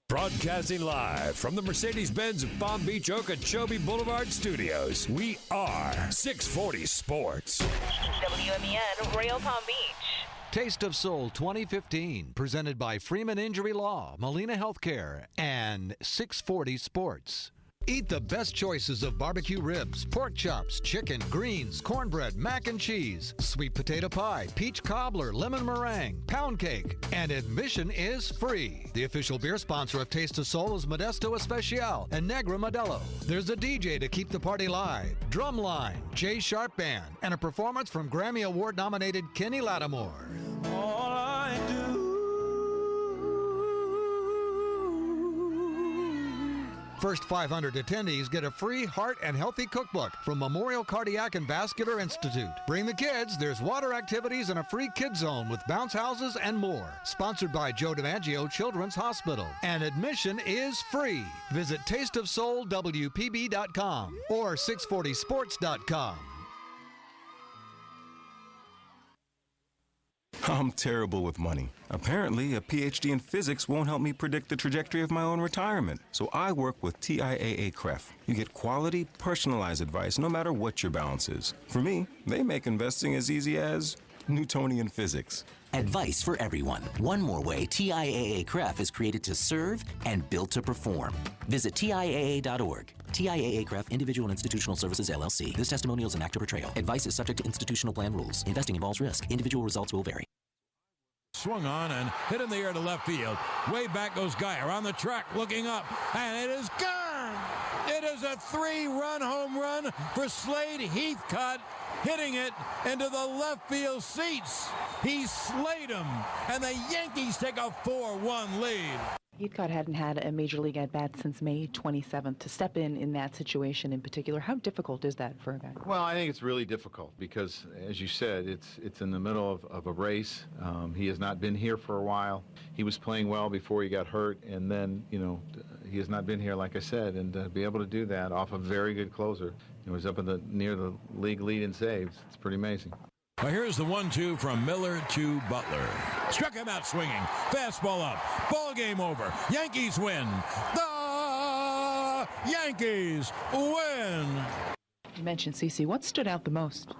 Broadcasting live from the Mercedes-Benz Palm Beach Okeechobee Boulevard Studios, we are 640 Sports. WMEN, Royal Palm Beach. Taste of Soul 2015, presented by Freeman Injury Law, Molina Healthcare, and 640 Sports. Eat the best choices of barbecue ribs, pork chops, chicken, greens, cornbread, mac and cheese, sweet potato pie, peach cobbler, lemon meringue, pound cake, and admission is free. The official beer sponsor of Taste of Soul is Modesto Especial and Negra Modelo. There's a DJ to keep the party live, drumline, Jay Sharp Band, and a performance from Grammy Award-nominated Kenny Lattimore. All I do. First 500 attendees get a free heart and healthy cookbook from Memorial Cardiac and Vascular Institute. Bring the kids, there's water activities and a free kids zone with bounce houses and more. Sponsored by Joe DiMaggio Children's Hospital. And admission is free. Visit tasteofsoulwpb.com or 640sports.com. I'm terrible with money. Apparently, a PhD in physics won't help me predict the trajectory of my own retirement. So I work with TIAA-CREF. You get quality, personalized advice no matter what your balance is. For me, they make investing as easy as Newtonian physics. Advice for everyone. One more way TIAA-CREF is created to serve and built to perform. Visit TIAA.org. TIAA-CREF Individual and Institutional Services, LLC. This testimonial is an actor portrayal. Advice is subject to institutional plan rules. Investing involves risk. Individual results will vary. Swung on and hit in the air to left field. Way back goes Geyer on the track looking up, and it is gone! It is a 3-run home run for Slade Heathcott, hitting it into the left field seats. He slayed him, and the Yankees take a 4-1 lead. Heathcott hadn't had a major league at-bat since May 27th. To step in that situation in particular, how difficult is that for a guy? Well, I think it's really difficult because, as you said, it's in the middle of a race. He has not been here for a while. He was playing well before he got hurt, and then, he has not been here, like I said, and to be able to do that off a very good closer. He's up near the league lead in saves. It's pretty amazing. Well, here's the 1-2 from Miller to Butler. Struck him out swinging. Fastball up. Ball game over. Yankees win. The Yankees win. You mentioned CeCe. What stood out the most?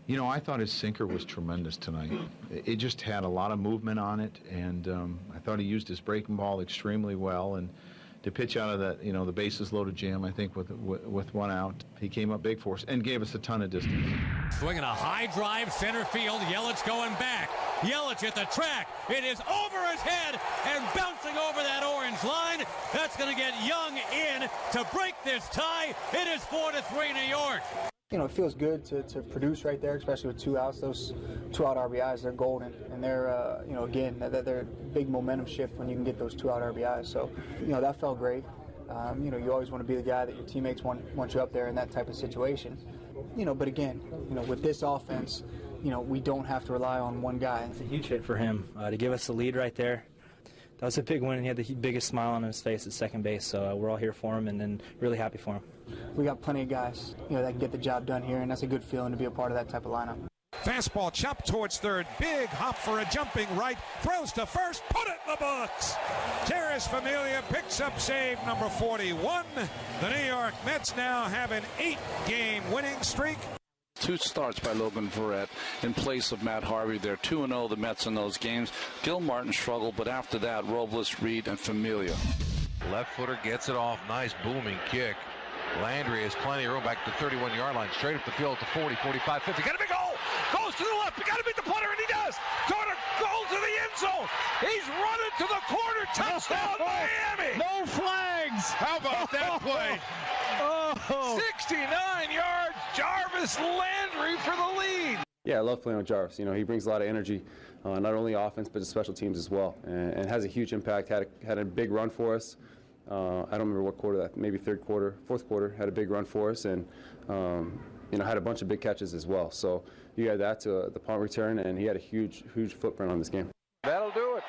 I thought his sinker was tremendous tonight. It just had a lot of movement on it, and I thought he used his breaking ball extremely well. And to pitch out of that, the bases loaded jam, I think with one out, he came up big for us and gave us a ton of distance. Swinging a high drive center field. Yelich going back. Yelich at the track. It is over his head and bouncing over that orange line. That's going to get Young in to break this tie. It is 4-3 New York. It feels good to produce right there, especially with 2 outs. Those 2-out RBIs, they're golden. And they're, again, they're a big momentum shift when you can get those 2-out RBIs. So, that felt great. You always want to be the guy that your teammates want you up there in that type of situation. But again, with this offense, we don't have to rely on one guy. It's a huge hit for him to give us the lead right there. That was a big win, and he had the biggest smile on his face at second base, so we're all here for him and really happy for him. We got plenty of guys that can get the job done here, and that's a good feeling to be a part of that type of lineup. Fastball chopped towards third. Big hop for a jumping right. Throws to first. Put it in the books. Terrace Familia picks up save number 41. The New York Mets now have an 8-game winning streak. 2 starts by Logan Verrett in place of Matt Harvey. They're 2-0, the Mets in those games. Gil Martin struggled, but after that, Robles, Reed, and Familia. Left footer gets it off. Nice booming kick. Landry has plenty of room back to the 31-yard line. Straight up the field to 40, 45, 50. Got a big hole! Goes to the left. You got to beat the punter, and he does. Carter goes to the end zone. He's running to the corner. Touchdown, Miami! No flags! How about that play? 69 yards. Jarvis Landry for the lead. Yeah, I love playing with Jarvis. He brings a lot of energy, not only offense, but to special teams as well, and has a huge impact. Had a big run for us. I don't remember what quarter that, maybe fourth quarter, had a big run for us, and had a bunch of big catches as well. So you add that to the punt return, and he had a huge footprint on this game. That'll do it.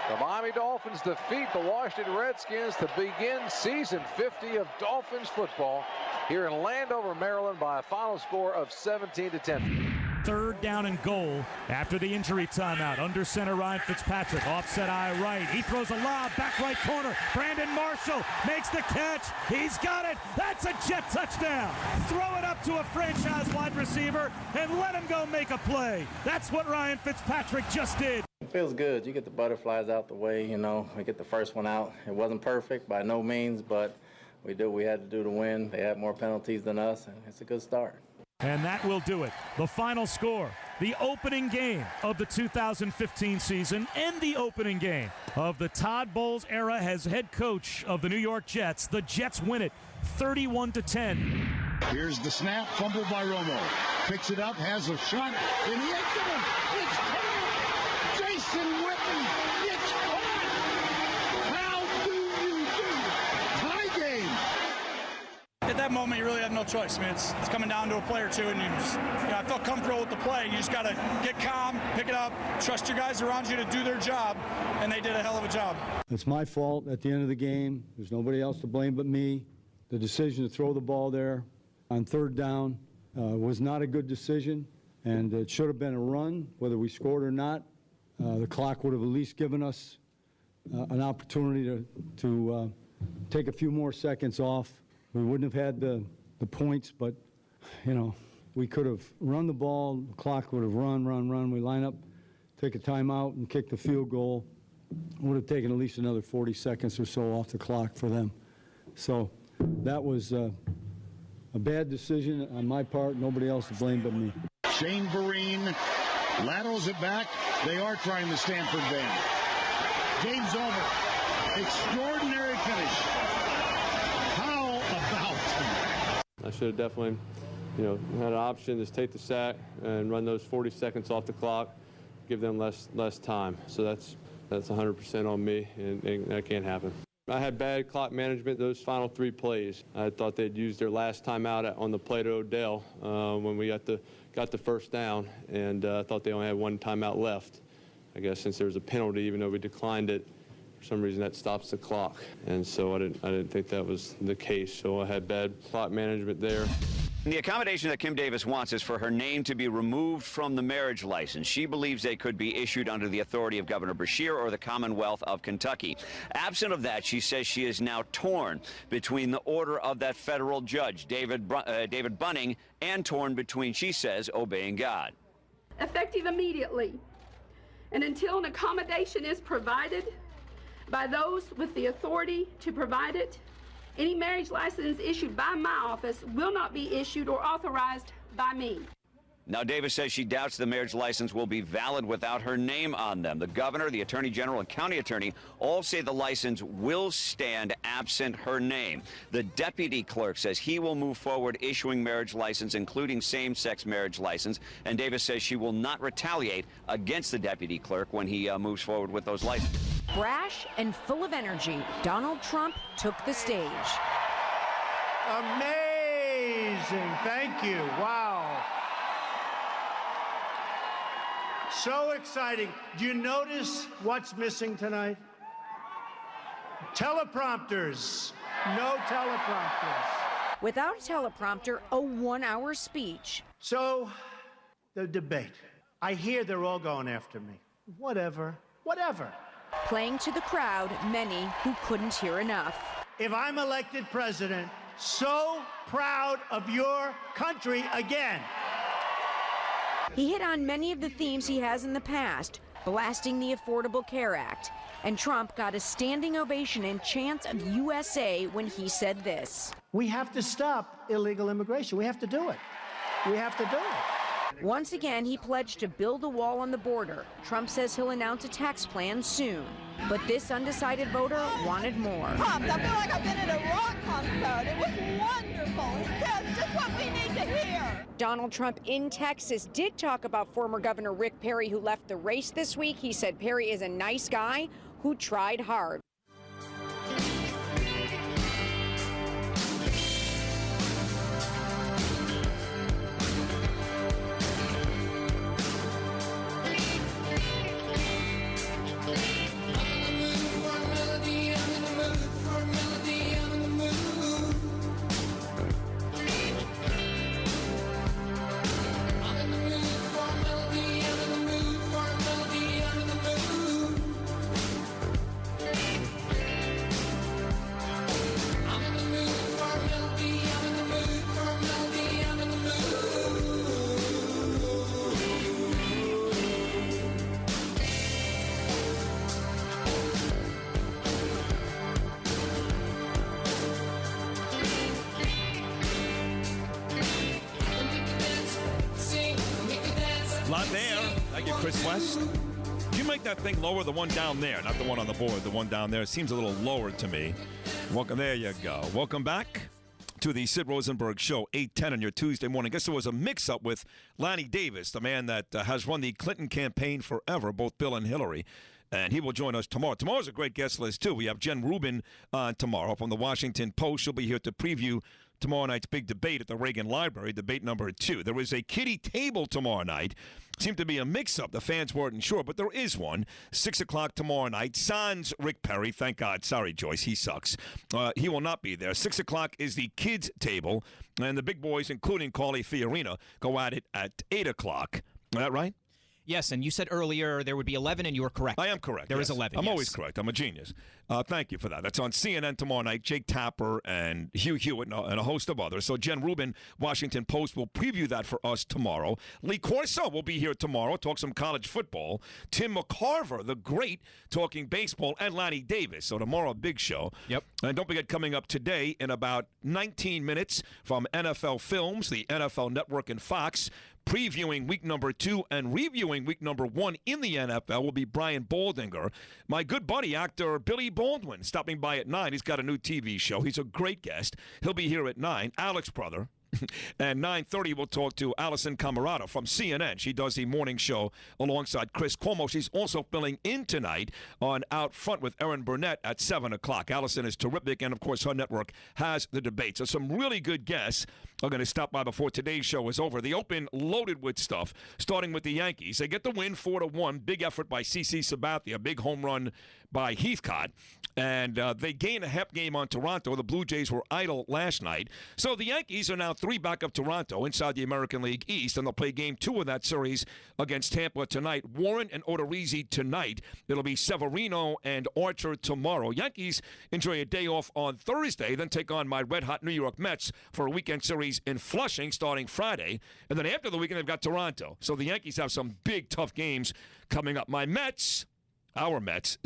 The Miami Dolphins defeat the Washington Redskins to begin season 50 of Dolphins football here in Landover, Maryland by a final score of 17-10. 3rd down and goal after the injury timeout. Under center, Ryan Fitzpatrick. Offset eye right. He throws a lob. Back right corner. Brandon Marshall makes the catch. He's got it. That's a Jet touchdown. Throw it up to a franchise wide receiver and let him go make a play. That's what Ryan Fitzpatrick just did. It feels good. You get the butterflies out the way, you know. We get the first one out. It wasn't perfect by no means, but we did what we had to do to win. They had more penalties than us, and it's a good start. And that will do it. The final score, the opening game of the 2015 season and the opening game of the Todd Bowles era as head coach of the New York Jets. The Jets win it 31-10. Here's the snap, fumbled by Romo. Picks it up, has a shot in the end zone. It's caught! Jason Witten, it's caught! How do you do? Tie game. At that moment, you really have no choice. I mean, it's coming down to a play or two, and I felt comfortable with the play. You just got to get calm, pick it up, trust your guys around you to do their job, and they did a hell of a job. It's my fault at the end of the game. There's nobody else to blame but me. The decision to throw the ball there on 3rd down was not a good decision, and it should have been a run, whether we scored or not. The clock would have at least given us an opportunity to take a few more seconds off. We wouldn't have had the points, but, you know, we could have run the ball. The clock would have run. We line up, take a timeout, and kick the field goal. It would have taken at least another 40 seconds or so off the clock for them. So that was a bad decision on my part. Nobody else to blame but me. Shane Vereen laterals it back. They are trying the Stanford bend. Game's over. Extraordinary finish. I should have definitely, had an option, just take the sack and run those 40 seconds off the clock, give them less time. So that's 100% on me, and that can't happen. I had bad clock management those final 3 plays. I thought they'd used their last timeout on the play to Odell when we got the 1st down, and I thought they only had 1 timeout left. I guess since there was a penalty, even though we declined it, for some reason that stops the clock, and so I didn't think that was the case. So I had bad clock management there. The accommodation that Kim Davis wants is for her name to be removed from the marriage license. She believes they could be issued under the authority of Governor Beshear or the Commonwealth of Kentucky. Absent of that, she says she is now torn between the order of that federal judge, David Bunning, and torn between, she says, obeying God. Effective immediately, and until an accommodation is provided by those with the authority to provide it, any marriage license issued by my office will not be issued or authorized by me. Now, Davis says she doubts the marriage license will be valid without her name on them. The governor, the attorney general, and county attorney all say the license will stand absent her name. The deputy clerk says he will move forward issuing marriage license, including same-sex marriage license. And Davis says she will not retaliate against the deputy clerk when he moves forward with those licenses. Brash and full of energy, Donald Trump took the stage. Amazing. Thank you. Wow. So exciting. Do you notice what's missing tonight? Teleprompters. No teleprompters. Without a teleprompter, a 1-hour speech. So, the debate. I hear they're all going after me. Whatever. Playing to the crowd, many who couldn't hear enough. If I'm elected president, so proud of your country again. He hit on many of the themes he has in the past, blasting the Affordable Care Act. And Trump got a standing ovation and chants of USA when he said this. We have to stop illegal immigration. We have to do it. Once again, he pledged to build a wall on the border. Trump says he'll announce a tax plan soon. But this undecided voter wanted more. I feel like I've been at a rock concert. It was wonderful. He says just what we need to hear. Donald Trump in Texas did talk about former Governor Rick Perry, who left the race this week. He said Perry is a nice guy who tried hard. Chris West. Can you make that thing lower? The one down there, not the one on the board. The one down there seems a little lower to me. Welcome. There you go. Welcome back to the Sid Rosenberg Show, 8:10 on your Tuesday morning. I guess there was a mix-up with Lanny Davis, the man that has run the Clinton campaign forever, both Bill and Hillary. And he will join us tomorrow. Tomorrow's a great guest list, too. We have Jen Rubin on tomorrow from the Washington Post. She'll be here to preview tomorrow night's big debate at the Reagan Library, debate number 2. There is a kiddie table tomorrow night. Seemed to be a mix-up. The fans weren't sure, but there is one. 6 o'clock tomorrow night. Sans Rick Perry. Thank God. Sorry, Joyce. He sucks. He will not be there. 6 o'clock is the kids' table, and the big boys, including Carly Fiorina, go at it at 8 o'clock. Is that right? Yes, and you said earlier there would be 11, and you were correct. I am correct. There yes. is 11. I'm yes. always correct. I'm a genius. Thank you for that. That's on CNN tomorrow night. Jake Tapper and Hugh Hewitt and a host of others. So Jen Rubin, Washington Post, will preview that for us tomorrow. Lee Corso will be here tomorrow, talk some college football. Tim McCarver, the great, talking baseball, and Lanny Davis. So tomorrow, a big show. Yep. And don't forget, coming up today in about 19 minutes from NFL Films, the NFL Network, and Fox, previewing week number 2 and reviewing week number 1 in the NFL will be Brian Baldinger. My good buddy, actor Billy Baldwin, stopping by at 9. He's got a new TV show. He's a great guest. He'll be here at 9. Alex Brother. And 9:30, we'll talk to Allison Camerata from CNN. She does the morning show alongside Chris Cuomo. She's also filling in tonight on Out Front with Erin Burnett at 7 o'clock. Allison is terrific, and, of course, her network has the debate. So some really good guests are going to stop by before today's show is over. The Open loaded with stuff, starting with the Yankees. They get the win 4-1. Big effort by CC Sabathia. Big home run by Heathcott. And they gained a half game on Toronto. The Blue Jays were idle last night. So the Yankees are now 3 back of Toronto inside the American League East, and they'll play game 2 of that series against Tampa tonight. Warren and Odorizzi tonight. It'll be Severino and Archer tomorrow. Yankees enjoy a day off on Thursday, then take on my red-hot New York Mets for a weekend series in Flushing starting Friday. And then after the weekend, they've got Toronto. So the Yankees have some big, tough games coming up. My Mets, our Mets,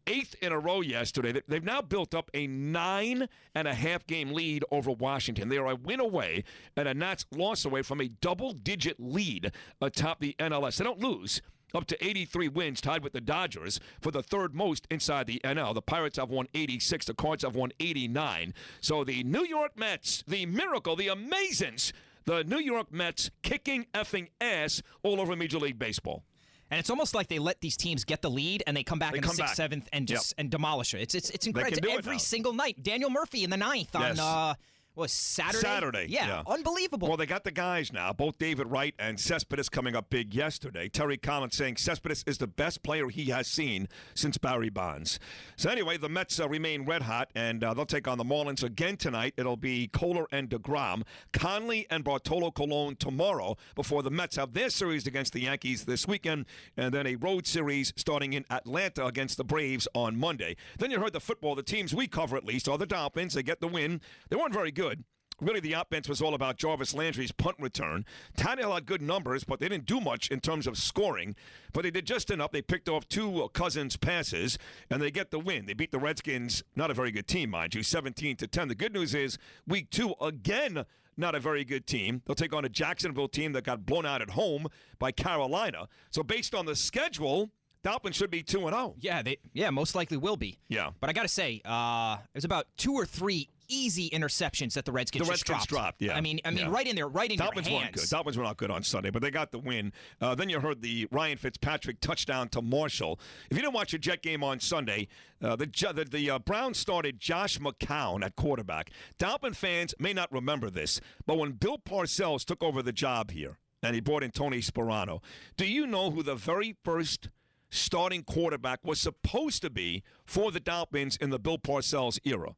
8th in a row yesterday. They've now built up a 9.5 game lead over Washington. They are a win away and a Nats loss away from a double-digit lead atop the NLS. They don't lose. Up to 83 wins, tied with the Dodgers for the third most inside the NL. The Pirates have won 86. The Cards have won 89. So the New York Mets, the miracle, the Amazins, the New York Mets kicking effing ass all over Major League Baseball. And it's almost like they let these teams get the lead and they come back in the 6th, 7th, and just and demolish it. It's incredible. Every single night. Daniel Murphy in the 9th on Saturday? Saturday. Yeah, unbelievable. Well, they got the guys now, both David Wright and Cespedes coming up big yesterday. Terry Collins saying Cespedes is the best player he has seen since Barry Bonds. So anyway, the Mets remain red hot, and they'll take on the Marlins again tonight. It'll be Kohler and DeGrom, Conley and Bartolo Colon tomorrow before the Mets have their series against the Yankees this weekend, and then a road series starting in Atlanta against the Braves on Monday. Then you heard the football. The teams we cover at least are the Dolphins. They get the win. They weren't very good. Really, the offense was all about Jarvis Landry's punt return. Tannehill had good numbers, but they didn't do much in terms of scoring. But they did just enough. They picked off 2 Cousins passes, and they get the win. They beat the Redskins, not a very good team, mind you, 17-10. The good news is, week 2, again, not a very good team. They'll take on a Jacksonville team that got blown out at home by Carolina. So based on the schedule, Dolphins should be 2-0. Yeah, most likely will be. Yeah. But I got to say, there's about 2 or 3 easy interceptions that the Redskins dropped. Yeah. I mean, yeah. right in there, right in Dolphins your hands. Weren't good. Dolphins were not good on Sunday, but they got the win. Then you heard the Ryan Fitzpatrick touchdown to Marshall. If you didn't watch the Jet game on Sunday, the Browns started Josh McCown at quarterback. Dolphin fans may not remember this, but when Bill Parcells took over the job here, and he brought in Tony Sperano, do you know who the very first starting quarterback was supposed to be for the Dolphins in the Bill Parcells era?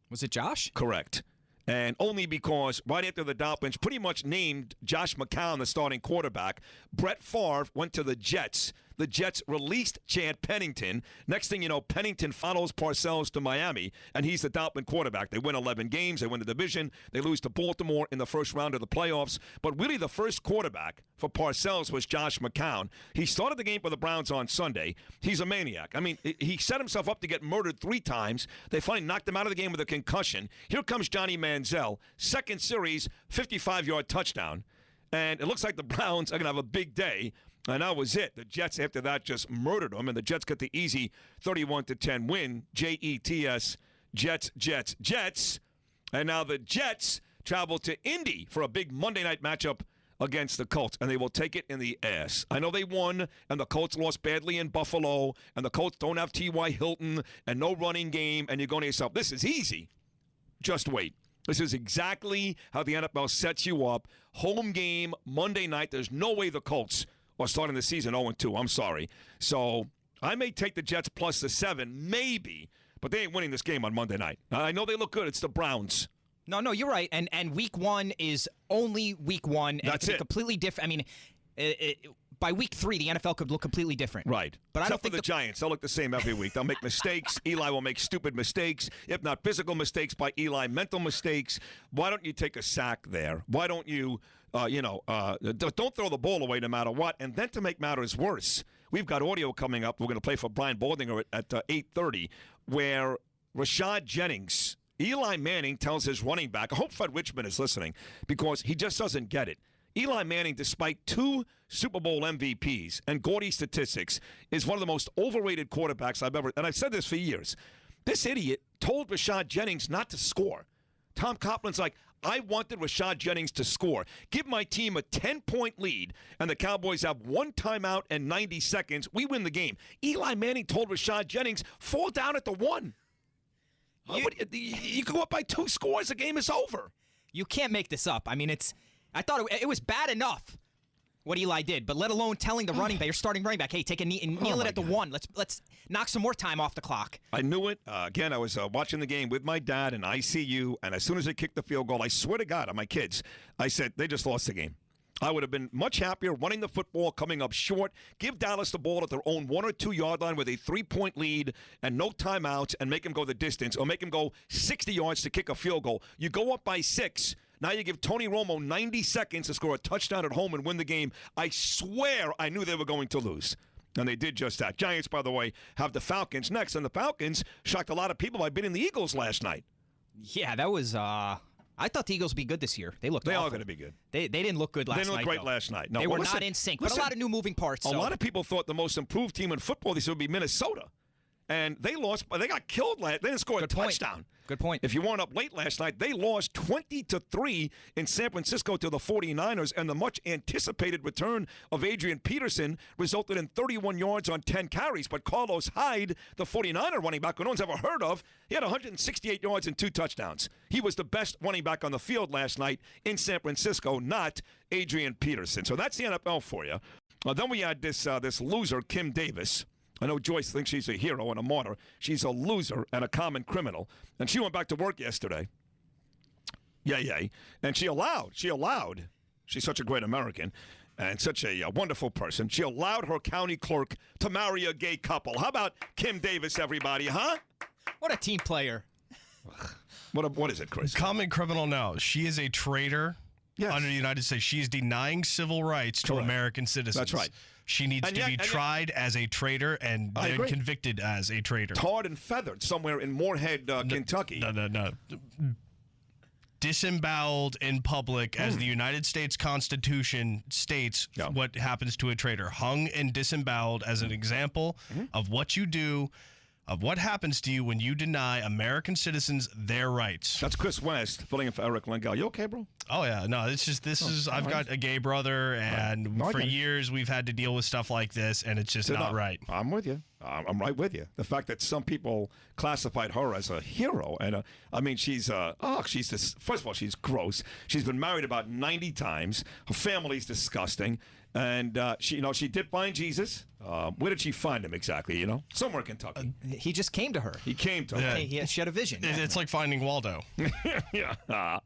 Was it Josh? Correct. And only because right after the Dolphins pretty much named Josh McCown the starting quarterback, Brett Favre went to the Jets. The Jets released Chad Pennington. Next thing you know, Pennington follows Parcells to Miami, and he's the Dolphin quarterback. They win 11 games. They win the division. They lose to Baltimore in the first round of the playoffs. But really the first quarterback for Parcells was Josh McCown. He started the game for the Browns on Sunday. He's a maniac. I mean, he set himself up to get murdered 3 times. They finally knocked him out of the game with a concussion. Here comes Johnny Manziel. Second series, 55-yard touchdown. And it looks like the Browns are going to have a big day. And that was it. The Jets, after that, just murdered them. And the Jets got the easy 31-10 win. Jets, Jets, Jets, Jets. And now the Jets travel to Indy for a big Monday night matchup against the Colts, and they will take it in the ass. I know they won, and the Colts lost badly in Buffalo, and the Colts don't have T.Y. Hilton and no running game, and you're going to yourself, this is easy. Just wait. This is exactly how the NFL sets you up. Home game, Monday night. There's no way the Colts are starting the season 0-2. I'm sorry. So I may take the Jets plus the 7, maybe, but they ain't winning this game on Monday night. I know they look good. It's the Browns. No, you're right. And week 1 is only week 1. And That's it. Completely different. I mean, by week 3, the NFL could look completely different. Right. But Except I don't think for the Giants. They'll look the same every week. They'll make mistakes. Eli will make stupid mistakes, if not physical mistakes by Eli, mental mistakes. Why don't you take a sack there? Why don't you, don't throw the ball away no matter what? And then to make matters worse, we've got audio coming up. We're going to play for Brian Baldinger at 8:30, where Rashad Jennings, Eli Manning tells his running back, I hope Fred Richmond is listening, because he just doesn't get it. Eli Manning, despite 2 Super Bowl MVPs and gaudy statistics, is one of the most overrated quarterbacks I've ever, and I've said this for years. This idiot told Rashad Jennings not to score. Tom Coughlin's like, I wanted Rashad Jennings to score. Give my team a 10-point lead, and the Cowboys have 1 timeout and 90 seconds. We win the game. Eli Manning told Rashad Jennings, fall down at the 1. You go up by 2 scores, the game is over. You can't make this up. I mean, I thought it was bad enough what Eli did, but let alone telling the running back, your starting running back, hey, take a knee and kneel it at the 1. Let's knock some more time off the clock. I knew it. Again, I was watching the game with my dad in ICU, and as soon as they kicked the field goal, I swear to God, on my kids, I said, they just lost the game. I would have been much happier running the football, coming up short, give Dallas the ball at their own 1 or 2 yard line with a 3-point lead and no timeouts and make them go the distance or make them go 60 yards to kick a field goal. You go up by 6. Now you give Tony Romo 90 seconds to score a touchdown at home and win the game. I swear I knew they were going to lose. And they did just that. Giants, by the way, have the Falcons next. And the Falcons shocked a lot of people by beating the Eagles last night. Yeah, that was... I thought the Eagles would be good this year. They looked awful. Are going to be good. They didn't look good last night. They didn't look great last night. No, they were not in sync, but a lot of new moving parts. A lot of people thought the most improved team in football this would be Minnesota. And they lost, but they got killed last. They didn't score a touchdown. Good point. If you weren't up late last night, they lost 20-3 in San Francisco to the 49ers, and the much anticipated return of Adrian Peterson resulted in 31 yards on 10 carries. But Carlos Hyde, the 49er running back who no one's ever heard of, he had 168 yards and 2 touchdowns. He was the best running back on the field last night in San Francisco, not Adrian Peterson. So that's the NFL for you. Then we had this loser, Kim Davis. I know Joyce thinks she's a hero and a martyr. She's a loser and a common criminal. And she went back to work yesterday. Yay. And she allowed. She's such a great American and such a wonderful person. She allowed her county clerk to marry a gay couple. How about Kim Davis, everybody, huh? What a team player. What is it, Chris? Common criminal, no. She is a traitor under the United States. She is denying civil rights to American citizens. That's right. She needs to be tried as a traitor and then convicted as a traitor. Tarred and feathered somewhere in Moorhead, Kentucky. No. Disemboweled in public as the United States Constitution states what happens to a traitor. Hung and disemboweled as an example of what you do, of what happens to you when you deny American citizens their rights. That's Chris West filling in for Eric Lengel. You okay, bro? Oh, yeah. No, I've got a gay brother, and for years we've had to deal with stuff like this, and it's just not right. I'm with you. I'm right with you. The fact that some people classified her as a hero, and I mean, she's this. First of all, she's gross. She's been married about 90 times. Her family's disgusting, and she did find Jesus. Where did she find him exactly? Somewhere in Kentucky. He just came to her. He came to her. She had a vision. It's like finding Waldo. Yeah.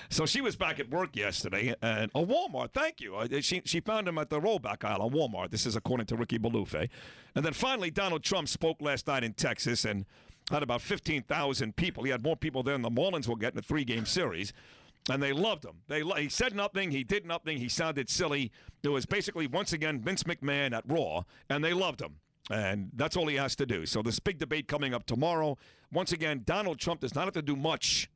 So she was back at work yesterday at a Walmart. Thank you. She found him at the rollback aisle at Walmart. This is according to Ricky Balufe. And then finally, Donald Trump spoke last night in Texas and had about 15,000 people. He had more people there than the Marlins will get in a 3-game series. And they loved him. He said nothing. He did nothing. He sounded silly. It was basically, once again, Vince McMahon at Raw, and they loved him. And that's all he has to do. So this big debate coming up tomorrow. Once again, Donald Trump does not have to do much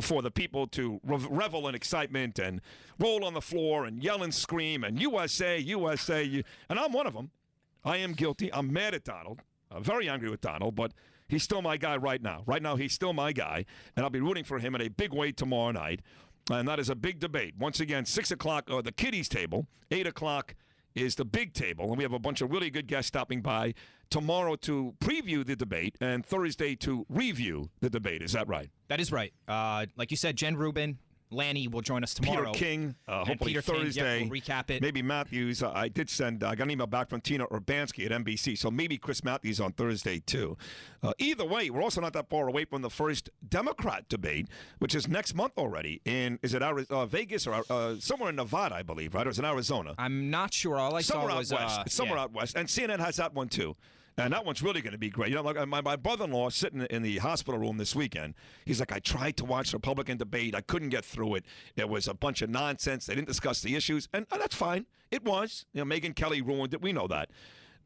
for the people to revel in excitement and roll on the floor and yell and scream and USA, USA. And I'm one of them. I am guilty. I'm mad at Donald. I'm very angry with Donald, but he's still my guy right now. Right now, he's still my guy, and I'll be rooting for him in a big way tomorrow night. And that is a big debate. Once again, 6 o'clock, the kiddies table. 8 o'clock is the big table, and we have a bunch of really good guests stopping by tomorrow to preview the debate and Thursday to review the debate. Is that right? That is right. Like you said, Jen Rubin, Lanny will join us tomorrow. Peter King, hopefully Peter Thursday. King, we'll recap it. Maybe Matthews. I did send, I got an email back from Tina Urbanski at NBC, so maybe Chris Matthews on Thursday, too. Either way, we're also not that far away from the first Democrat debate, which is next month already in, is it Vegas or somewhere in Nevada, I believe, right? Or is it Arizona? I'm not sure. All I somewhere saw was... out west. It's somewhere out west. And CNN has that one, too. And that one's really going to be great. You know, like my brother-in-law sitting in the hospital room this weekend. He's like, I tried to watch the Republican debate. I couldn't get through it. It was a bunch of nonsense. They didn't discuss the issues. And that's fine. It was. You know, Megyn Kelly ruined it. We know that.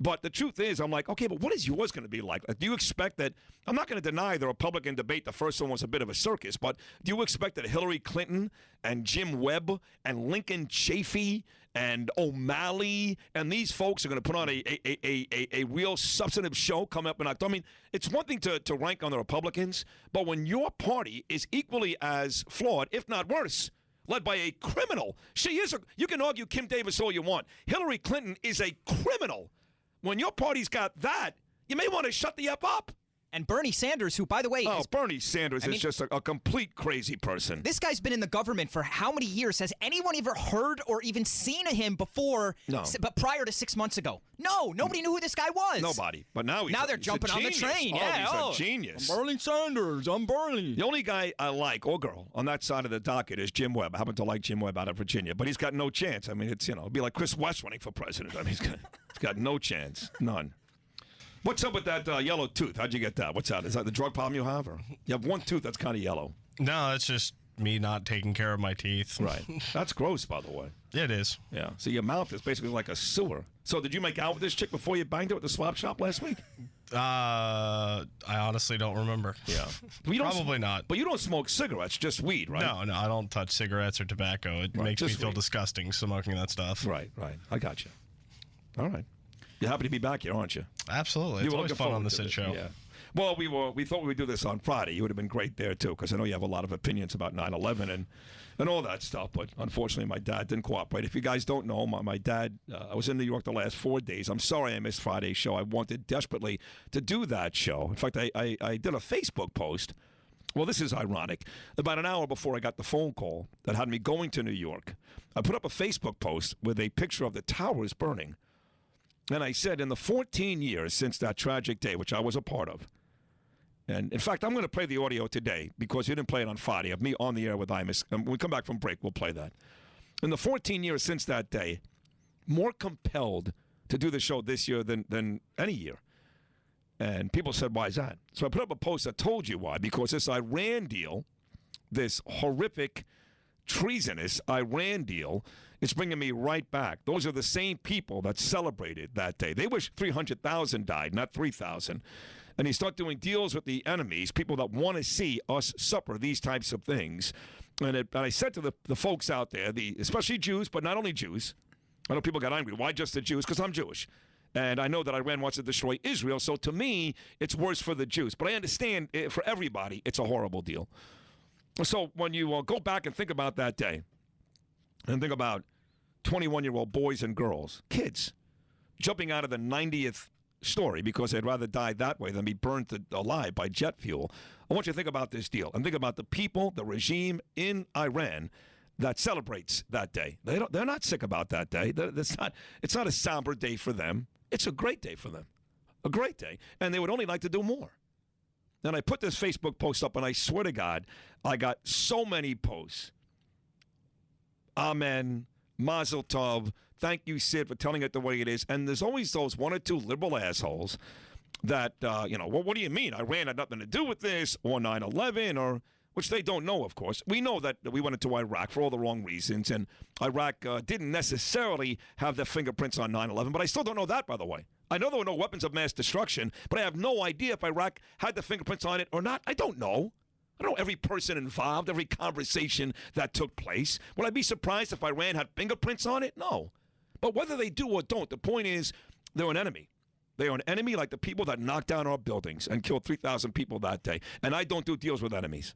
But the truth is, I'm like, okay, but what is yours going to be like? Do you expect that? I'm not going to deny the Republican debate. The first one was a bit of a circus. But do you expect that Hillary Clinton and Jim Webb and Lincoln Chafee and O'Malley and these folks are going to put on a real substantive show coming up in October? I mean, it's one thing to rank on the Republicans, but when your party is equally as flawed, if not worse, led by a criminal. She is you can argue Kim Davis all you want. Hillary Clinton is a criminal. When your party's got that, you may want to shut the F up. And Bernie Sanders, who, by the way... Oh, Bernie Sanders is just a complete crazy person. This guy's been in the government for how many years? Has anyone ever heard or even seen him before, No. But prior to 6 months ago? No, nobody knew who this guy was. Nobody. But now they're he's jumping a on the genius. train. Oh, Yeah, he's a genius. I'm Bernie Sanders. I'm Bernie. The only guy I like, or girl, on that side of the docket is Jim Webb. I happen to like Jim Webb out of Virginia, but he's got no chance. I mean, it's, it'd be like Chris West running for president. I mean, he's got no chance. None. What's up with that yellow tooth? How'd you get that? What's that? Is that the drug problem you have? Or you have one tooth that's kind of yellow? No, that's just me not taking care of my teeth. Right. That's gross, by the way. It is. Yeah. So your mouth is basically like a sewer. So did you make out with this chick before you banged her at the swap shop last week? I honestly don't remember. Yeah. Probably not. But you don't smoke cigarettes, just weed, right? No, I don't touch cigarettes or tobacco. It makes me feel disgusting smoking that stuff. Right. I got you. All right. You're happy to be back here, aren't you? Absolutely. It's always fun on the Sid Show. Yeah. Well, we thought we would do this on Friday. You would have been great there, too, because I know you have a lot of opinions about 9/11 and all that stuff. But unfortunately, my dad didn't cooperate. If you guys don't know, my dad, I was in New York the last 4 days. I'm sorry I missed Friday's show. I wanted desperately to do that show. In fact, I did a Facebook post. Well, this is ironic. About an hour before I got the phone call that had me going to New York, I put up a Facebook post with a picture of the towers burning. And I said, in the 14 years since that tragic day, which I was a part of, and in fact, I'm going to play the audio today because you didn't play it on Friday of me on the air with Imus. And when we come back from break, we'll play that. In the 14 years since that day, more compelled to do the show this year than any year. And people said, why is that? So I put up a post that told you why. Because this Iran deal, this horrific, treasonous Iran deal, it's bringing me right back. Those are the same people that celebrated that day. They wish 300,000 died, not 3,000. And you start doing deals with the enemies, people that want to see us suffer these types of things. And I said to the folks out there, especially Jews, but not only Jews. I know people got angry. Why just the Jews? Because I'm Jewish. And I know that Iran wants to destroy Israel. So to me, it's worse for the Jews. But I understand for everybody, it's a horrible deal. So when you go back and think about that day, and think about 21-year-old boys and girls, kids, jumping out of the 90th story because they'd rather die that way than be burned alive by jet fuel. I want you to think about this deal and think about the people, the regime in Iran that celebrates that day. They're not sick about that day. It's not a somber day for them. It's a great day for them, a great day. And they would only like to do more. And I put this Facebook post up, and I swear to God, I got so many posts. Amen. Mazel tov. Thank you, Sid, for telling it the way it is. And there's always those one or two liberal assholes that, well, what do you mean? Iran had nothing to do with this, or 9/11, or which they don't know, of course. We know that we went into Iraq for all the wrong reasons, and Iraq didn't necessarily have their fingerprints on 9/11, but I still don't know that, by the way. I know there were no weapons of mass destruction, but I have no idea if Iraq had the fingerprints on it or not. I don't know. I don't know every person involved, every conversation that took place. Would I be surprised if Iran had fingerprints on it? No. But whether they do or don't, the point is they're an enemy. They are an enemy like the people that knocked down our buildings and killed 3,000 people that day. And I don't do deals with enemies,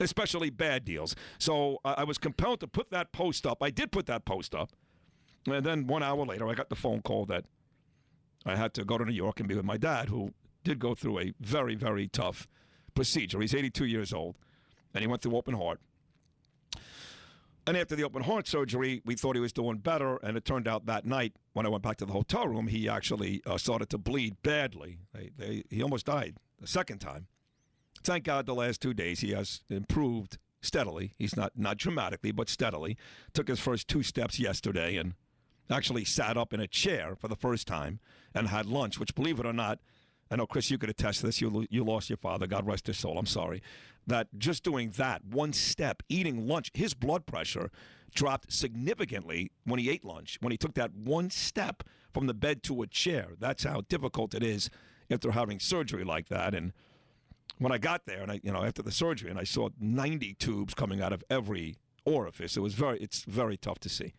especially bad deals. So I was compelled to put that post up. I did put that post up. And then 1 hour later, I got the phone call that I had to go to New York and be with my dad, who did go through a very, very tough procedure. He's 82 years old, and he went through open heart. And after the open heart surgery, we thought he was doing better, and it turned out that night when I went back to the hotel room, he actually started to bleed badly. He almost died the second time. Thank God the last 2 days he has improved steadily. He's not dramatically, but steadily. Took his first 2 steps yesterday and actually sat up in a chair for the first time and had lunch, which, believe it or not, I know, Chris, you could attest to this. You lost your father. God rest his soul. I'm sorry. That just doing that, one step, eating lunch, his blood pressure dropped significantly when he ate lunch, when he took that one step from the bed to a chair. That's how difficult it is after having surgery like that. And when I got there, and after the surgery, and I saw 90 tubes coming out of every orifice, it's very tough to see.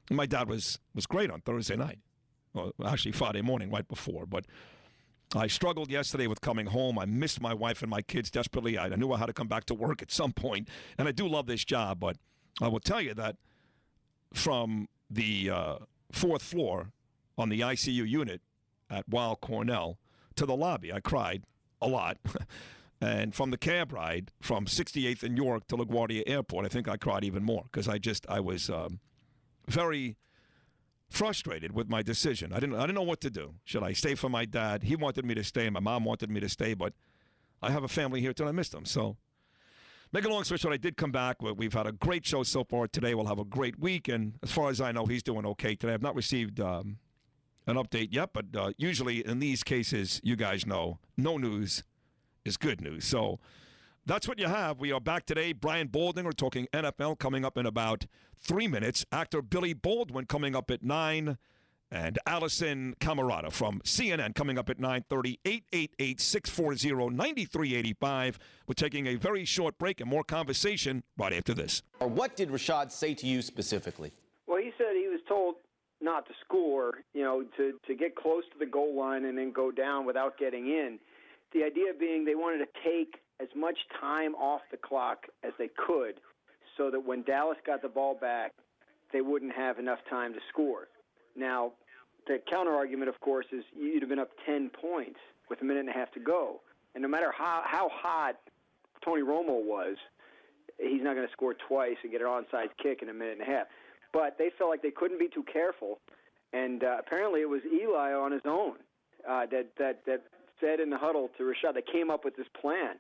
And my dad was great on Thursday night. Well, actually Friday morning, right before, but I struggled yesterday with coming home. I missed my wife and my kids desperately. I knew I had to come back to work at some point, and I do love this job, but I will tell you that from the 4th floor on the ICU unit at Weill Cornell to the lobby, I cried a lot. And from the cab ride from 68th and York to LaGuardia Airport, I think I cried even more because I was very frustrated with my decision. I didn't know what to do. Should I stay for my dad? He wanted me to stay. My mom wanted me to stay, but I have a family here till I missed them. So, make a long story short, I did come back. We've had a great show so far today. We'll have a great week, and as far as I know, he's doing okay today. I've not received an update yet, but usually in these cases, you guys know, no news is good news. So, that's what you have. We are back today. Brian Baldinger talking NFL coming up in about 3 minutes. Actor Billy Baldwin coming up at 9. And Allison Camerata from CNN coming up at 9:30. 888-640-9385. We're taking a very short break and more conversation right after this. Or what did Rashad say to you specifically? Well, he said he was told not to score, to get close to the goal line and then go down without getting in. The idea being they wanted to take as much time off the clock as they could so that when Dallas got the ball back, they wouldn't have enough time to score. Now, the counter-argument, of course, is you'd have been up 10 points with a minute and a half to go. And no matter how hot Tony Romo was, he's not going to score twice and get an onside kick in a minute and a half. But they felt like they couldn't be too careful, and apparently it was Eli on his own that said in the huddle to Rashad, they came up with this plan.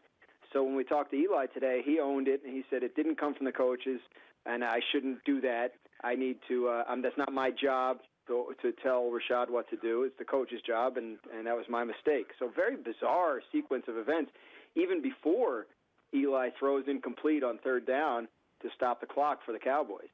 So when we talked to Eli today, he owned it, and he said it didn't come from the coaches, and I shouldn't do that. I need to that's not my job to tell Rashad what to do. It's the coach's job, and that was my mistake. So very bizarre sequence of events, even before Eli throws incomplete on 3rd down to stop the clock for the Cowboys.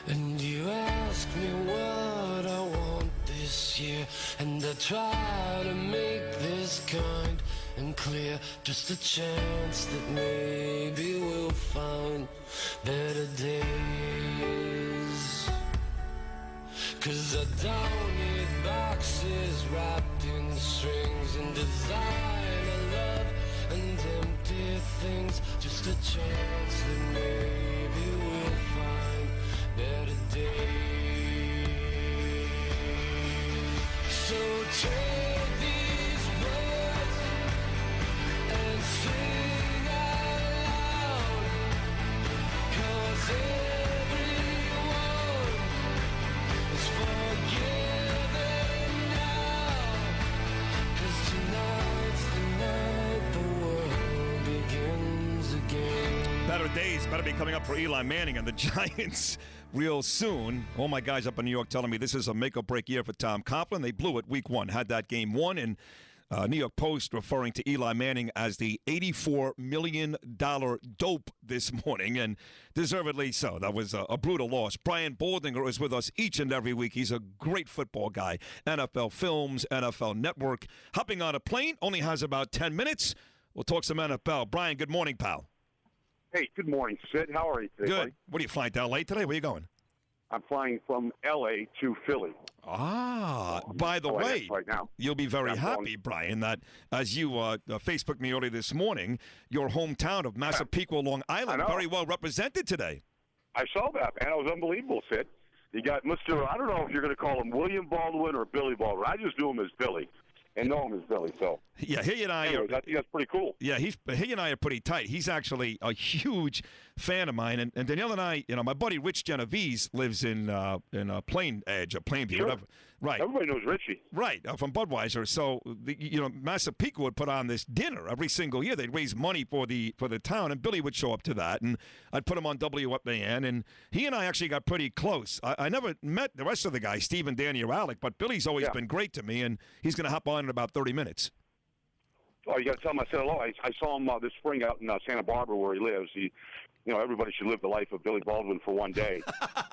And you ask me what I want this year, and I try to make this kind and clear. Just a chance that maybe we'll find better days. 'Cause I don't need boxes wrapped in strings and designer love and empty things. Just a chance that maybe we'll find better days. So take these words and sing out loud, 'cause everyone is forgiven now, 'cause tonight's the night the world begins again. Better days better be coming up for Eli Manning and the Giants real soon. All my guys up in New York telling me this is a make-or-break year for Tom Coughlin. They blew it week 1, had that game won, and New York Post referring to Eli Manning as the $84 million dope this morning, and deservedly so. That was a brutal loss. Brian Baldinger is with us each and every week. He's a great football guy. NFL Films, NFL Network. Hopping on a plane, only has about 10 minutes. We'll talk some NFL. Brian, good morning, pal. Hey, good morning, Sid. How are you today, Good. buddy? What are you flying to L.A. today? Where are you going? I'm flying from L.A. to Philly. By the way, right now. you'll be very I'm happy, Brian, that as you Facebooked me earlier this morning, your hometown of Massapequa, Long Island, very well represented today. I saw that, man. It was unbelievable, Sid. You got Mr. I don't know if you're going to call him William Baldwin or Billy Baldwin. I just knew him as Billy. And know him as Billy, so. Yeah, he and I Anyways, I think that's pretty cool. Yeah, he and I are pretty tight. He's actually a huge fan of mine, and Danielle and I, my buddy Rich Genovese lives in Plain Edge, or Plainview, whatever. Right. Everybody knows Richie. Right, from Budweiser. So Massapequa would put on this dinner every single year. They'd raise money for the town, and Billy would show up to that, and I'd put him on WFAN, and he and I actually got pretty close. I never met the rest of the guys, Steve and Danny or Alec, but Billy's always been great to me, and he's going to hop on in about 30 minutes. Oh, you got to tell him I said hello. I saw him this spring out in Santa Barbara where he lives. Everybody should live the life of Billy Baldwin for one day.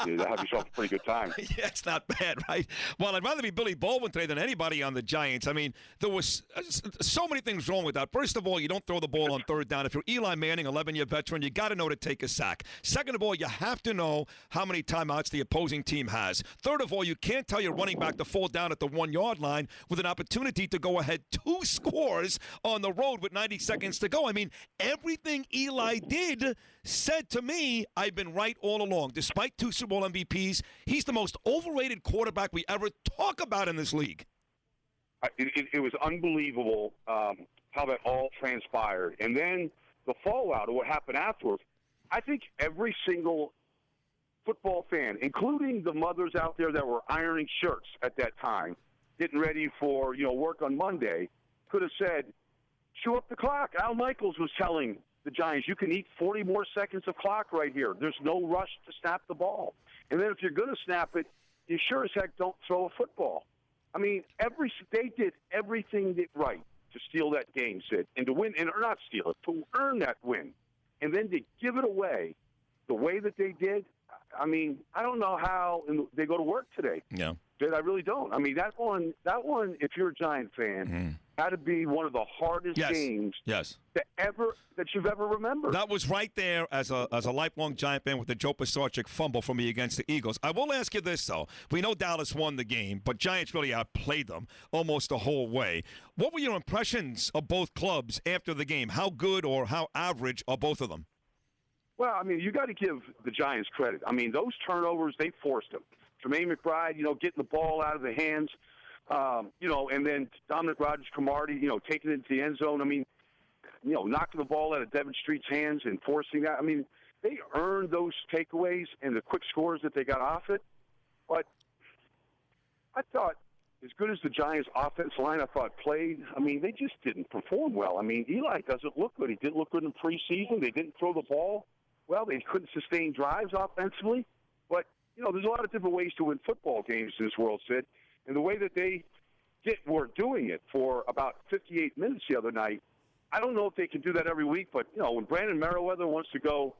You have yourself a pretty good time. Yeah, it's not bad, right? Well, I'd rather be Billy Baldwin today than anybody on the Giants. I mean, there was so many things wrong with that. First of all, you don't throw the ball on third down. If you're Eli Manning, 11-year veteran, you got to know to take a sack. Second of all, you have to know how many timeouts the opposing team has. Third of all, you can't tell your running back to fall down at the 1-yard line with an opportunity to go ahead 2 scores on the road with 90 seconds to go. I mean, everything Eli did said to me, I've been right all along. Despite 2 Super Bowl MVPs, he's the most overrated quarterback we ever talk about in this league. It was unbelievable how that all transpired. And then the fallout of what happened afterwards, I think every single football fan, including the mothers out there that were ironing shirts at that time, getting ready for work on Monday, could have said, chew up the clock. Al Michaels was telling the Giants, you can eat 40 more seconds of clock right here. There's no rush to snap the ball. And then if you're going to snap it, you sure as heck don't throw a football. I mean, they did everything right to steal that game, Sid, and to win, and or not steal it, to earn that win. And then to give it away the way that they did, I mean, I don't know how they go to work today. Yeah. I really don't. I mean, that one, if you're a Giant fan, had to be one of the hardest games that you've ever remembered. That was right there as a lifelong Giant fan with the Joe Pisarcik fumble for me against the Eagles. I will ask you this, though. We know Dallas won the game, but Giants really outplayed them almost the whole way. What were your impressions of both clubs after the game? How good or how average are both of them? Well, I mean, you got to give the Giants credit. I mean, those turnovers, they forced them. Jermaine McBride, getting the ball out of the hands, and then Dominic Rodgers-Cromartie, taking it into the end zone. I mean, knocking the ball out of Devin Street's hands and forcing that. I mean, they earned those takeaways and the quick scores that they got off it. But I thought, as good as the Giants' offense line, I thought played, I mean, they just didn't perform well. I mean, Eli doesn't look good. He didn't look good in preseason. They didn't throw the ball well. They couldn't sustain drives offensively. But there's a lot of different ways to win football games in this world, Sid. And the way that they were doing it for about 58 minutes the other night, I don't know if they can do that every week, but, when Brandon Merriweather wants to go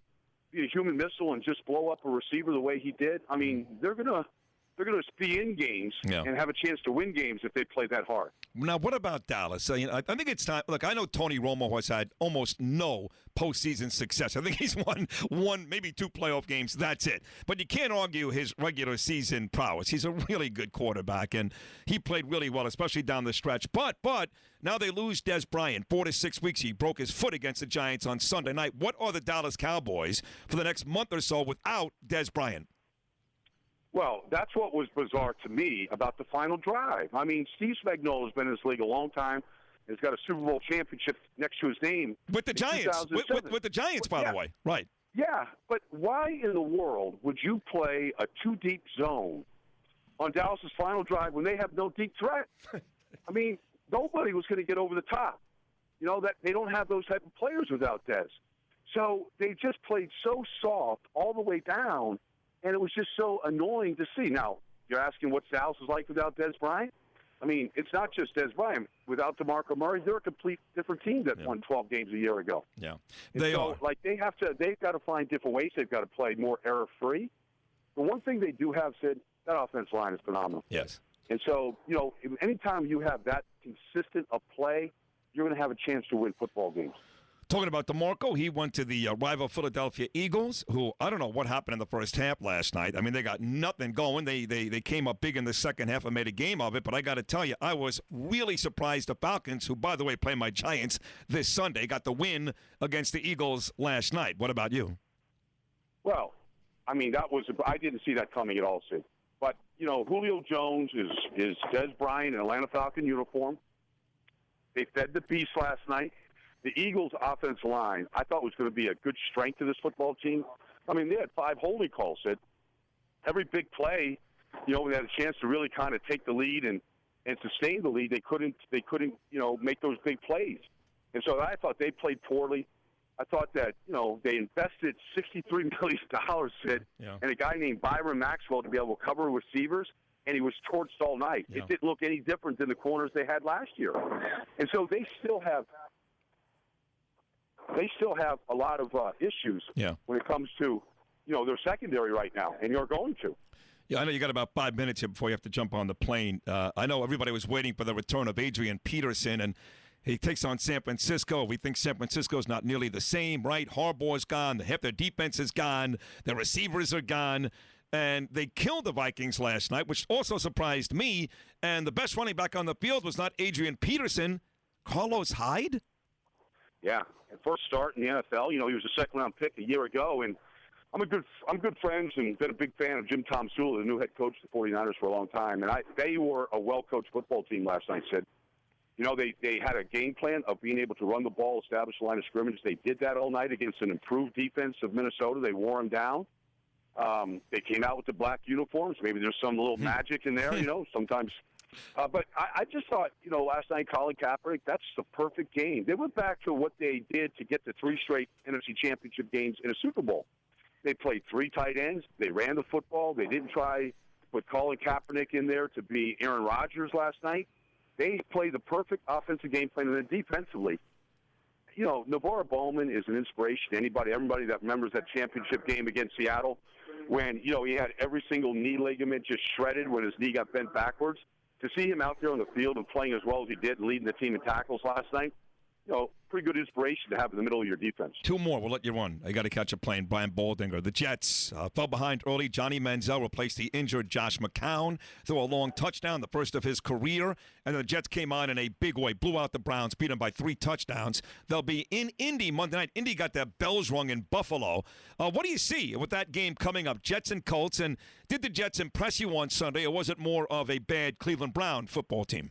be a human missile and just blow up a receiver the way he did, I mean, they're going to be in games and have a chance to win games if they play that hard. Now, what about Dallas? I think it's time. Look, I know Tony Romo has had almost no postseason success. I think he's won one, maybe 2 playoff games. That's it. But you can't argue his regular season prowess. He's a really good quarterback, and he played really well, especially down the stretch. But now they lose Dez Bryant. 4 to 6 weeks. He broke his foot against the Giants on Sunday night. What are the Dallas Cowboys for the next month or so without Dez Bryant? Well, that's what was bizarre to me about the final drive. I mean, Steve Spagnuolo has been in this league a long time. He's got a Super Bowl championship next to his name. With the Giants. With the Giants, by the way. Right. Yeah, but why in the world would you play a 2-deep zone on Dallas's final drive when they have no deep threat? I mean, nobody was going to get over the top. That they don't have those type of players without Dez. So they just played so soft all the way down. And it was just so annoying to see. Now, you're asking what Dallas is like without Dez Bryant? I mean, it's not just Dez Bryant. without DeMarco Murray, they're a complete different team that won 12 games a year ago. Yeah, they've got to find different ways. They've got to play more error-free. But one thing they do have, Sid, that offense line is phenomenal. Yes. And so, anytime you have that consistent a play, you're going to have a chance to win football games. Talking about DeMarco, he went to the rival Philadelphia Eagles, who I don't know what happened in the first half last night. I mean, they got nothing going. They came up big in the second half and made a game of it. But I got to tell you, I was really surprised the Falcons, who, by the way, play my Giants this Sunday, got the win against the Eagles last night. What about you? Well, I mean, I didn't see that coming at all, Sid. But, Julio Jones is Des Bryant in Atlanta Falcon uniform. They fed the beast last night. The Eagles' offensive line, I thought was going to be a good strength to this football team. I mean, they had 5 holding calls. Sid. Every big play, when they had a chance to really kind of take the lead and sustain the lead, they couldn't, make those big plays. And so I thought they played poorly. I thought that, they invested $63 million, Sid, and a guy named Byron Maxwell to be able to cover receivers, and he was torched all night. Yeah. It didn't look any different than the corners they had last year. And so they still have a lot of issues when it comes to, their secondary right now, and you're going to. Yeah, I know you got about 5 minutes here before you have to jump on the plane. I know everybody was waiting for the return of Adrian Peterson, and he takes on San Francisco. We think San Francisco's not nearly the same, right? Harbaugh's gone. Half their defense is gone. Their receivers are gone. And they killed the Vikings last night, which also surprised me. And the best running back on the field was not Adrian Peterson, Carlos Hyde. Yeah, first start in the NFL. He was a second-round pick a year ago, and I'm good friends and been a big fan of Jim Tomsula, the new head coach of the 49ers for a long time. And they were a well-coached football team last night, Sid. They had a game plan of being able to run the ball, establish the line of scrimmage. They did that all night against an improved defense of Minnesota. They wore them down. They came out with the black uniforms. Maybe there's some little magic in there, sometimes. But I just thought, last night, Colin Kaepernick, that's the perfect game. They went back to what they did to get to 3 straight NFC Championship games in a Super Bowl. They played 3 tight ends. They ran the football. They didn't try to put Colin Kaepernick in there to be Aaron Rodgers last night. They played the perfect offensive game plan, and then defensively, Navarro Bowman is an inspiration to everybody that remembers that championship game against Seattle when, he had every single knee ligament just shredded when his knee got bent backwards. To see him out there on the field and playing as well as he did and leading the team in tackles last night, pretty good inspiration to have in the middle of your defense. 2 more. We'll let you run. I got to catch a plane. Brian Baldinger. The Jets fell behind early. Johnny Manziel replaced the injured Josh McCown, threw a long touchdown, the first of his career. And the Jets came on in a big way, blew out the Browns, beat them by 3 touchdowns. They'll be in Indy Monday night. Indy got their bells rung in Buffalo. What do you see with that game coming up, Jets and Colts? And did the Jets impress you on Sunday, or was it more of a bad Cleveland Brown football team?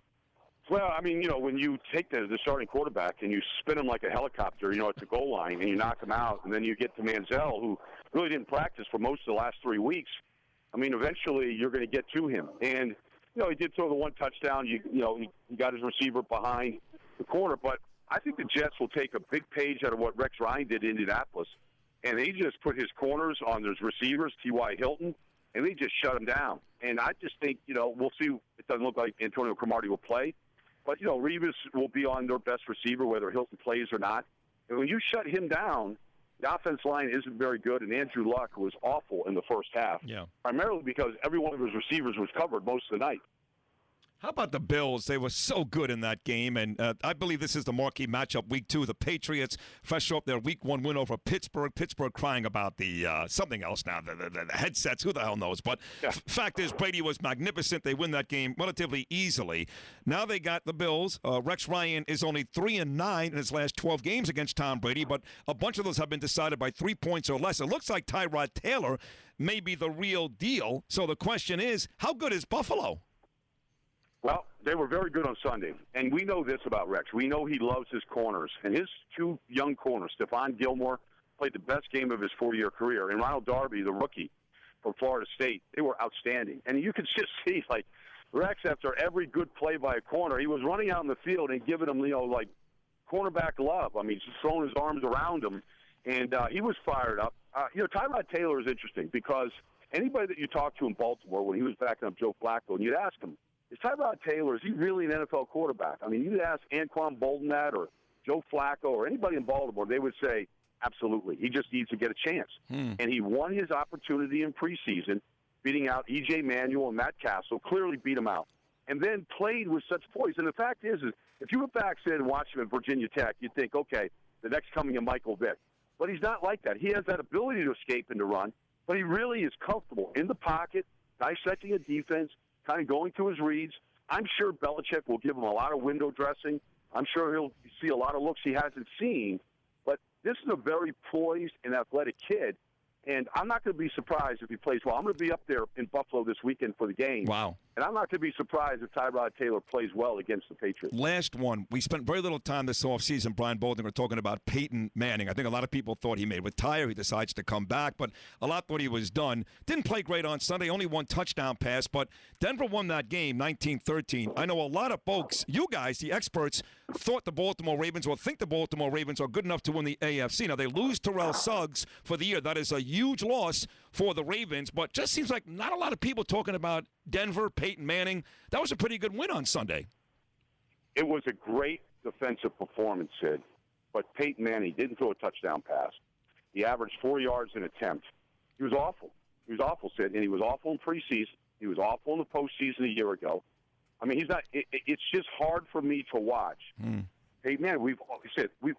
Well, I mean, when you take the starting quarterback and you spin him like a helicopter, at the goal line, and you knock him out, and then you get to Manziel, who really didn't practice for most of the last 3 weeks, I mean, eventually you're going to get to him. And, he did throw the 1 touchdown. He got his receiver behind the corner. But I think the Jets will take a big page out of what Rex Ryan did in Indianapolis, and he just put his corners on his receivers, T.Y. Hilton, and they just shut him down. And I just think, we'll see. It doesn't look like Antonio Cromartie will play. But, Revis will be on their best receiver, whether Hilton plays or not. And when you shut him down, the offensive line isn't very good, and Andrew Luck was awful in the first half, primarily because every one of his receivers was covered most of the night. How about the Bills? They were so good in that game, and I believe this is the marquee matchup, Week 2. The Patriots fresh off their Week 1 win over Pittsburgh. Pittsburgh crying about the something else now, the headsets. Who the hell knows? But fact is, Brady was magnificent. They win that game relatively easily. Now they got the Bills. Rex Ryan is only 3-9 in his last 12 games against Tom Brady, but a bunch of those have been decided by 3 points or less. It looks like Tyrod Taylor may be the real deal. So the question is, how good is Buffalo? Well, they were very good on Sunday, and we know this about Rex. We know he loves his corners, and his 2 young corners, Stephon Gilmore, played the best game of his 4-year career, and Ronald Darby, the rookie from Florida State, they were outstanding. And you could just see, like, Rex, after every good play by a corner, he was running out in the field and giving them, like, cornerback love. I mean, just throwing his arms around him, and he was fired up. Tyrod Taylor is interesting because anybody that you talk to in Baltimore when he was backing up Joe Flacco, and you'd ask him, is Tyrod Taylor, is he really an NFL quarterback? I mean, you ask Anquan Bolden that or Joe Flacco or anybody in Baltimore, they would say, absolutely. He just needs to get a chance. And he won his opportunity in preseason, beating out E.J. Manuel and Matt Castle, clearly beat him out, and then played with such poise. And the fact is if you went back and watched him at Virginia Tech, you'd think, okay, the next coming of Michael Vick. But he's not like that. He has that ability to escape and to run, but he really is comfortable in the pocket, dissecting a defense, kind of going to his reads. I'm sure Belichick will give him a lot of window dressing. I'm sure he'll see a lot of looks he hasn't seen. But this is a very poised and athletic kid, and I'm not going to be surprised if he plays well. I'm going to be up there in Buffalo this weekend for the game. Wow. And I'm not going to be surprised if Tyrod Taylor plays well against the Patriots. Last one. We spent very little time this offseason, Brian Bolden, we're talking about Peyton Manning. I think a lot of people thought he may retire. He decides to come back, but a lot thought he was done. Didn't play great on Sunday, only one touchdown pass, but Denver won that game 19-13. I know a lot of folks, you guys, the experts, thought the Baltimore Ravens or think the Baltimore Ravens are good enough to win the AFC. Now, they lose Terrell Suggs for the year. That is a huge loss for the Ravens, but just seems like not a lot of people talking about Denver, Peyton Manning. That was a pretty good win on Sunday. It was a great defensive performance, Sid, but Peyton Manning didn't throw a touchdown pass. He averaged 4 yards an attempt. He was awful. He was awful, Sid, and he was awful in preseason. He was awful in the postseason a year ago. I mean, he's not. It's just hard for me to watch. Hey, man, we've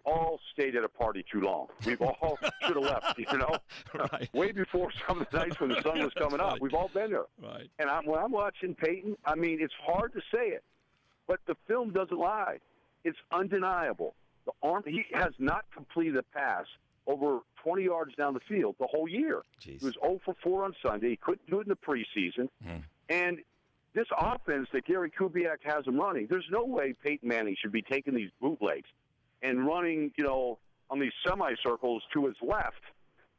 all stayed at a party too long. We've all should have left, you know? Right. Way before some of the nights when the sun was coming up. We've all been there. Right. And when I'm watching Peyton, I mean, it's hard to say it, but the film doesn't lie. It's undeniable. He has not completed a pass over 20 yards down the field the whole year. Jeez. He was 0 for 4 on Sunday. He couldn't do it in the preseason. And this offense that Gary Kubiak has him running, there's no way Peyton Manning should be taking these bootlegs and running, you know, on these semicircles to his left,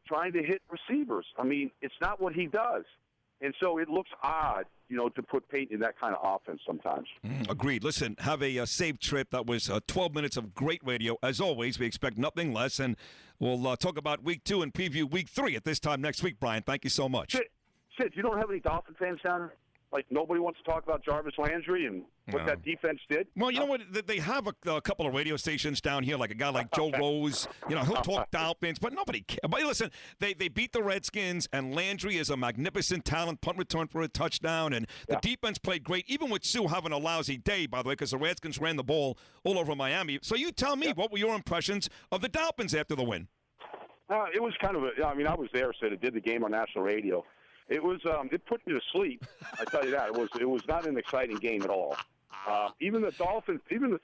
trying to hit receivers. I mean, it's not what he does. And so it looks odd, you know, to put Peyton in that kind of offense sometimes. Agreed. Listen, have a safe trip. That was 12 minutes of great radio. As always, we expect nothing less. And we'll talk about Week 2 and preview Week 3 at this time next week, Brian. Thank you so much. Sid, you don't have any Dolphin fans down there? Like, nobody wants to talk about Jarvis Landry and what that defense did? Well, you know what? They have a couple of radio stations down here, like a guy like Joe Rose. You know, he'll talk Dolphins, but nobody cares. But listen, they beat the Redskins, and Landry is a magnificent talent, punt return for a touchdown, and the defense played great, even with Sue having a lousy day, by the way, because the Redskins ran the ball all over Miami. So you tell me, what were your impressions of the Dolphins after the win? It was kind of I mean, I was there, so it did the game on national radio. It was. It put me to sleep. I tell you that. It was not an exciting game at all. Even the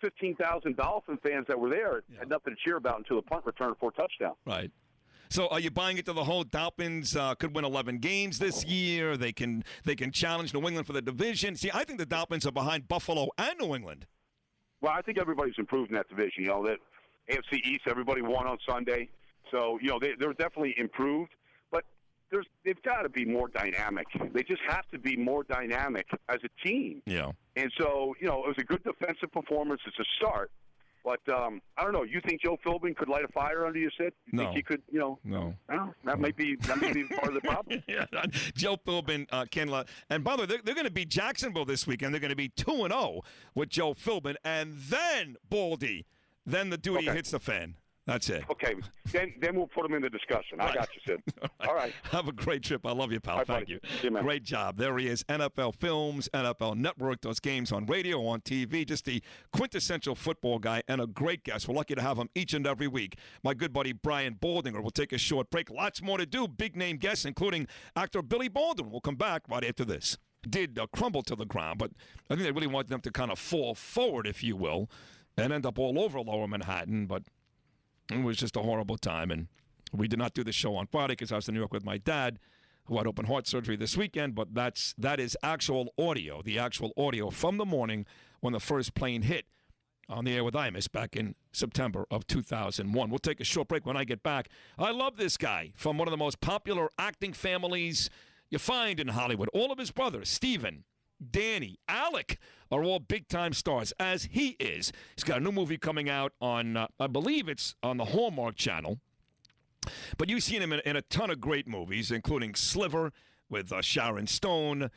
15,000 Dolphin fans that were there had nothing to cheer about until the punt return for a touchdown. Right. So are you buying into the whole Dolphins could win 11 games this year? They can challenge New England for the division. See, I think the Dolphins are behind Buffalo and New England. Well, I think everybody's improved in that division. You know, that AFC East, everybody won on Sunday. So, you know, they're definitely improved. They've got to be more dynamic. They just have to be more dynamic as a team. Yeah. And so, you know, it was a good defensive performance. It's a start. But I don't know. You think Joe Philbin could light a fire under you, Sid? You think he could, you know? No. Well, that may be part of the problem. Yeah, Joe Philbin can. And by the way, they're going to beat Jacksonville this weekend. They're going to be 2-0 with Joe Philbin. And then, Baldy, then the duty hits the fan. That's it. Okay, then we'll put them in the discussion. I got you, Sid. All right. Have a great trip. I love you, pal. Right, Thank buddy. you. See you, man. Great job. There he is, NFL Films, NFL Network, those games on radio, on TV, just the quintessential football guy and a great guest. We're lucky to have him each and every week. My good buddy Brian Baldinger. We'll take a short break. Lots more to do. Big-name guests, including actor Billy Baldwin. We'll come back right after this. Did crumble to the ground, but I think they really wanted them to kind of fall forward, if you will, and end up all over Lower Manhattan, but it was just a horrible time, and we did not do the show on Friday because I was in New York with my dad, who had open heart surgery this weekend, but that is actual audio, the actual audio from the morning when the first plane hit on the air with Imus back in September of 2001. We'll take a short break. When I get back, I love this guy from one of the most popular acting families you find in Hollywood. All of his brothers, Steven, Danny, Alec, are all big-time stars, as he is. He's got a new movie coming out on, I believe it's on the Hallmark Channel. But you've seen him in a ton of great movies, including Sliver with Sharon Stone.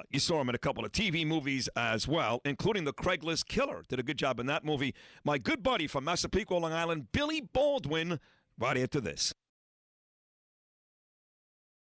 You saw him in a couple of TV movies as well, including The Craigslist Killer. Did a good job in that movie. My good buddy from Massapequa, Long Island, Billy Baldwin, right after this.